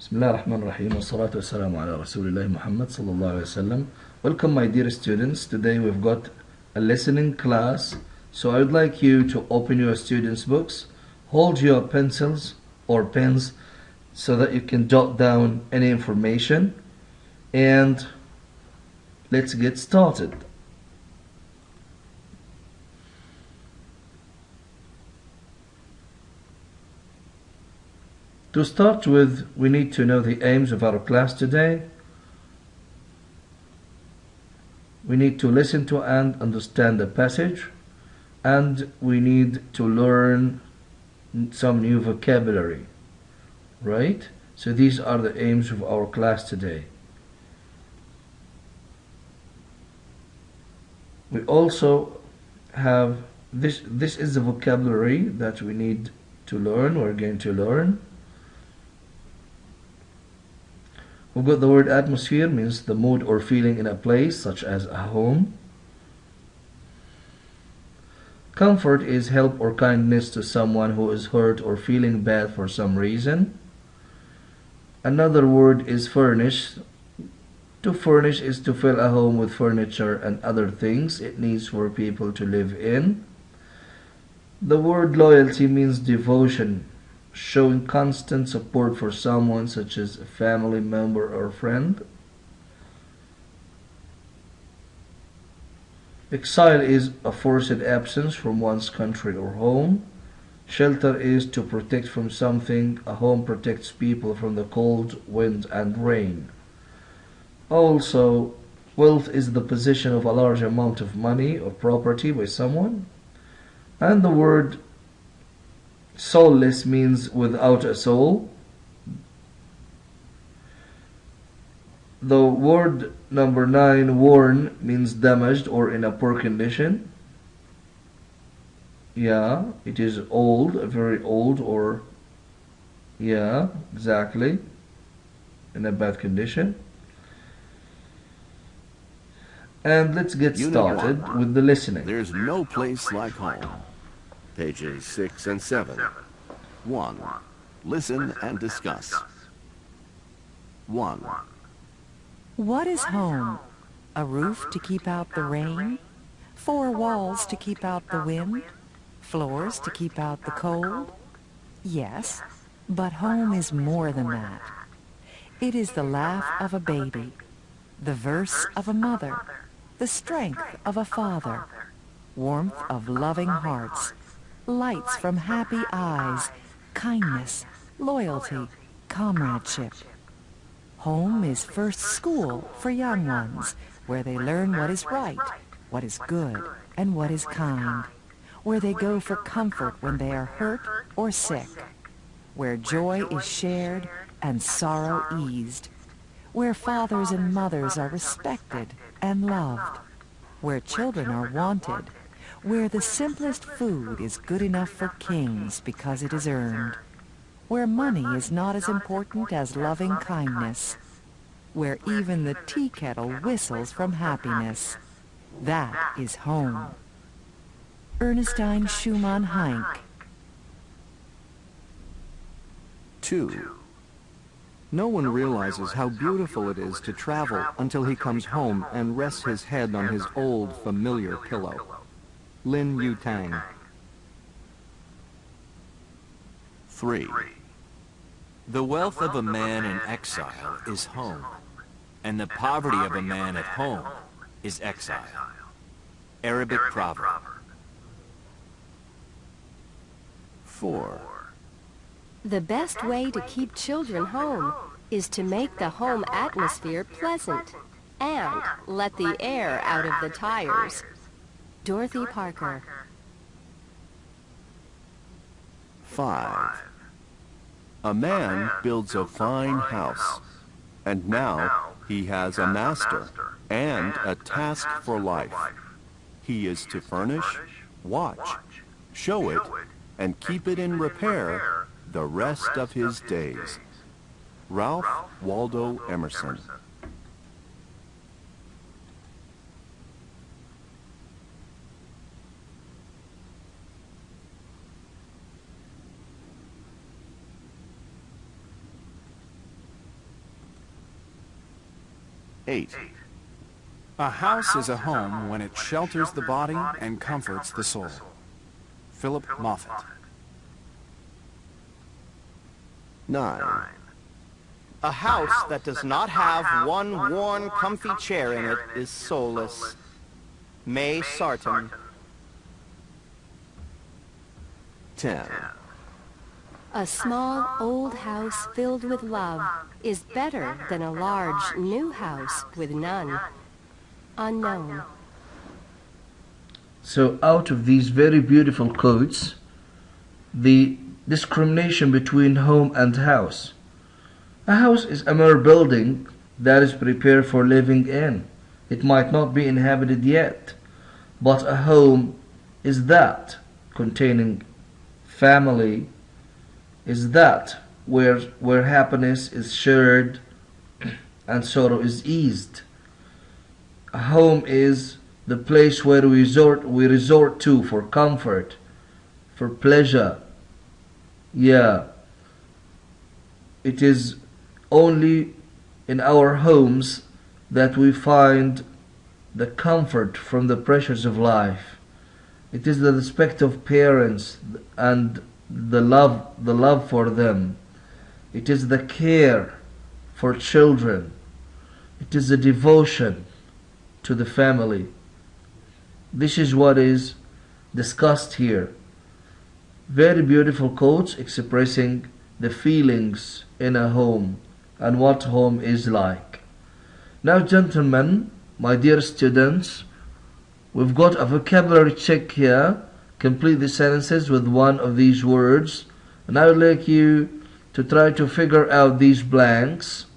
بسم الله الرحمن الرحيم والصلاة والسلام على رسول الله محمد صلى الله عليه وسلم. Welcome my dear students. Today we've got a listening class. So I would like you to open your students' books, hold your pencils or pens so that you can jot down any information, and let's get started. To start with, we need to know the aims of our class today. We need to listen to and understand the passage, and we need to learn some new vocabulary, right? So these are the aims of our class today. We also have this is the vocabulary that we need to learn, we're going to learn. We've got the word atmosphere, means the mood or feeling in a place, such as a home. Comfort is help or kindness to someone who is hurt or feeling bad for some reason. Another word is furnish. To furnish is to fill a home with furniture and other things it needs for people to live in. The word loyalty means devotion, showing constant support for someone such as a family member or friend. Exile is a forced absence from one's country or home. Shelter is to protect from something. A home protects people from the cold, wind, and rain. Also, wealth is the possession of a large amount of money or property by someone. And the word soulless means without a soul. The word number 9, worn, means damaged or in a poor condition. Yeah, it is old, very old, or yeah, exactly, in a bad condition. And let's get started with the listening. There's no place like home. Pages 6 and 7. 1. Listen and discuss. 1. What is home? A roof to keep out the rain? 4 walls to keep out the wind? Floors to keep out the cold? Yes, but home is more than that. It is the laugh of a baby, the verse of a mother, the strength of a father, warmth of loving hearts, lights from happy eyes, kindness, loyalty, comradeship. Home is first school for young ones, where they learn what is right, what is good, and what is kind, where they go for comfort when they are hurt or sick, where joy is shared and sorrow eased, where fathers and mothers are respected and loved, where children are wanted, where the simplest food is good enough for kings because it is earned, where money is not as important as loving kindness, where even the tea kettle whistles from happiness. That is home. Ernestine Schumann Heink. 2. No one realizes how beautiful it is to travel until he comes home and rests his head on his old, familiar pillow. Lin Yutang. 3. The wealth of a man in exile is home, and the poverty of a man at home is exile. Arabic proverb. 4. The best way to keep children home is to make the home atmosphere pleasant and let the air out of the tires. Dorothy Parker. 5. A man builds a fine house, and now he has a master and a task for life. He is to furnish, watch, show it, and keep it in repair the rest of his days. Ralph Waldo Emerson. 8. A house is a home when it shelters the body and comforts the soul. Philip Moffat. 9. A house that does not have one worn, comfy chair in it is soulless. May Sarton. 10. A small old house filled with love is better than a large new house with none. Unknown. So out of these very beautiful quotes, the discrimination between home and house. A house is a mere building that is prepared for living in. It might not be inhabited yet, but a home is that containing family, is that where happiness is shared and sorrow is eased. A home is the place where we resort to for comfort, for pleasure. Yeah, it is only in our homes that we find the comfort from the pressures of life. It is the respect of parents and the love for them. It is the care for children. It is the devotion to the family. This is what is discussed here. Very beautiful quotes expressing the feelings in a home and what home is like. Now, gentlemen, my dear students, we've got a vocabulary check here. Complete the sentences with one of these words, and I would like you to try to figure out these blanks.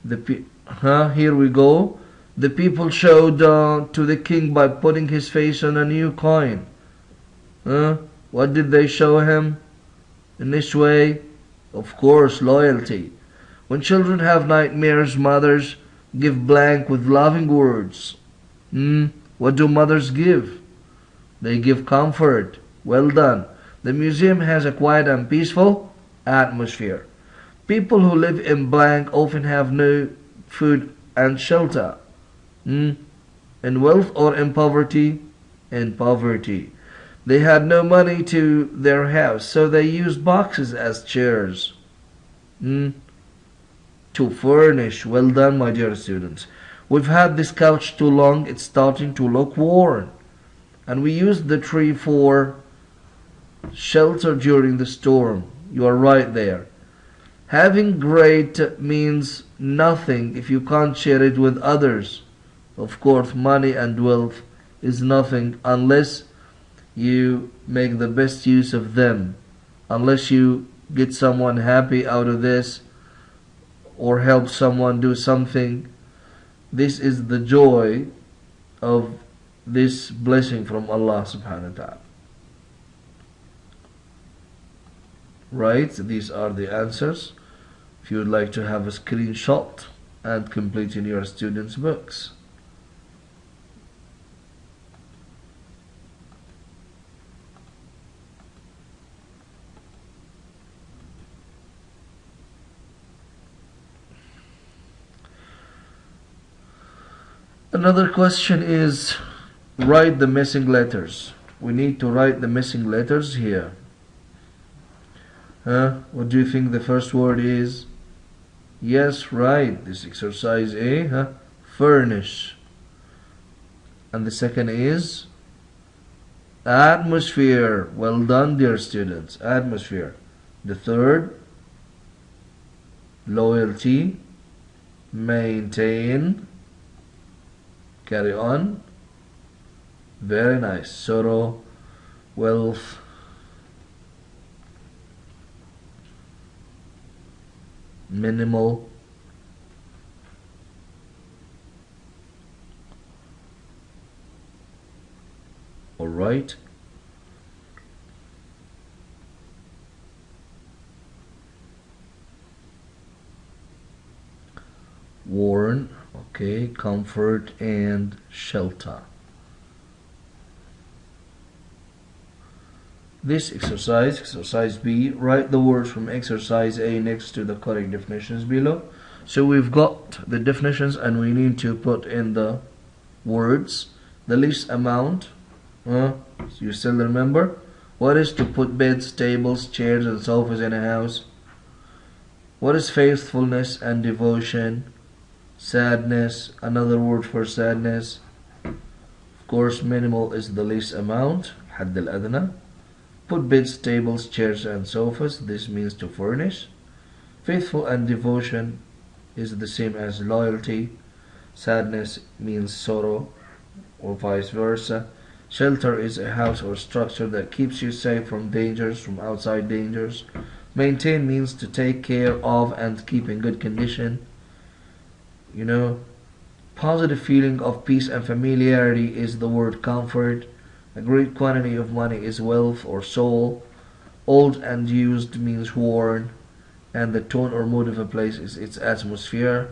Here we go. The people showed to the king by putting his face on a new coin. What did they show him? In this way, of course, loyalty. When children have nightmares, mothers give blank with loving words. What do mothers give? They give comfort. Well done. The museum has a quiet and peaceful atmosphere. People who live in blank often have no food and shelter. In wealth or in poverty? In poverty. They had no money to their house, so they used boxes as chairs. To furnish. Well done, my dear students. We've had this couch too long, it's starting to look worn. And we used the tree for shelter during the storm. You are right there. Having great means nothing if you can't share it with others. Of course, money and wealth is nothing unless you make the best use of them. Unless you get someone happy out of this or help someone do something. This is the joy of this blessing from Allah subhanahu wa ta'ala. Right, these are the answers. If you would like to have a screenshot and complete in your students' books. Another question is, write the missing letters. We need to write the missing letters here. What do you think the first word is? Yes, right. This exercise A, furnish. And the second is atmosphere. Well done, dear students. Atmosphere. The third, loyalty, maintain. Carry on. Very nice. Sorrow, wealth, minimal, all right. Worn, okay, comfort and shelter. This exercise B, write the words from exercise A next to the correct definitions below. So we've got the definitions and we need to put in the words. The least amount, you still remember? What is to put beds, tables, chairs and sofas in a house? What is faithfulness and devotion? Sadness, another word for sadness. Of course, minimal is the least amount, حد الأدنى. Put beds, tables, chairs and sofas, this means to furnish. Faithful and devotion is the same as loyalty. Sadness means sorrow, or vice versa. Shelter is a house or structure that keeps you safe from dangers, from outside dangers. Maintain means to take care of and keep in good condition. You know, positive feeling of peace and familiarity is the word comfort. A great quantity of money is wealth or soul. Old and used means worn. And the tone or mood of a place is its atmosphere.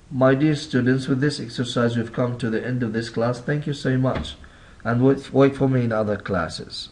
My dear students, with this exercise we've come to the end of this class. Thank you so much, and wait for me in other classes.